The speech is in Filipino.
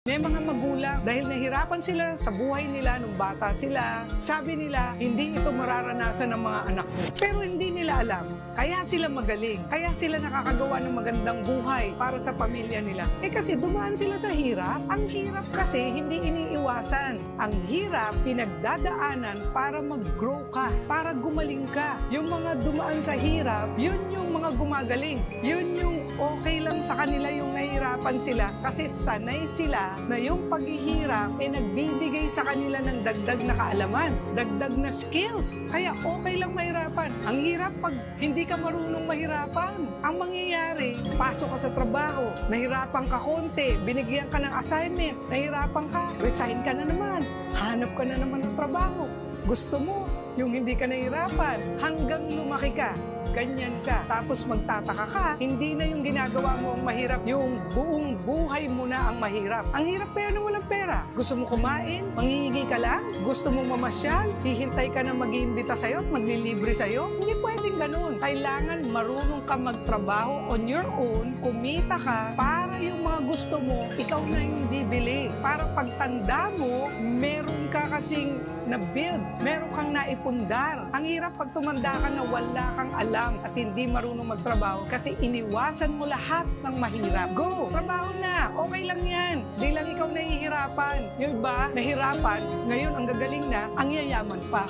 May mga magulang, dahil nahirapan sila sa buhay nila nung bata sila, sabi nila, hindi ito mararanasan ng mga anak mo. Pero hindi nila alam. Kaya sila magaling. Kaya sila nakakagawa ng magandang buhay para sa pamilya nila. Kasi dumaan sila sa hirap. Ang hirap kasi hindi iniiwasan. Ang hirap, pinagdadaanan para mag-grow ka, para gumaling ka. Yung mga dumaan sa hirap, yun yung mga gumagaling. Yun yung okay lang sa kanila yung nahihirapan sila kasi sanay sila na yung paghihirap nagbibigay sa kanila ng dagdag na kaalaman, dagdag na skills. Kaya okay lang mahirapan. Ang hirap pag hindi ka marunong mahirapan. Ang mangyayari, pasok ka sa trabaho, nahirapan ka konti, binigyan ka ng assignment, nahirapan ka, resign ka na naman, hanap ka na naman ng trabaho. Gusto mo yung hindi ka nahirapan hanggang lumaki ka. Ganyan ka. Tapos magtataka ka, hindi na yung ginagawa mo ang mahirap, yung buong buhay mo na ang mahirap. Ang hirap pa yan na walang pera. Gusto mo kumain, manghihingi ka lang, gusto mo mamasyal, hihintay ka na mag-iimbita sa'yo at maglilibre sa'yo. Hindi pwedeng ganun. Kailangan marunong ka magtrabaho on your own, kumita ka, para yung mga gusto mo, ikaw na yung bibili. Para pagtanda mo, meron ka kasing na-build, meron kang naipundar. Ang hirap pag tumanda ka na wala kang alam at hindi marunong magtrabaho kasi iniwasan mo lahat ng mahirap. Go! Trabaho na! Okay lang yan. Di lang ikaw nahihirapan. Yung iba, nahirapan, ngayon ang gagaling na, ang yayaman pa.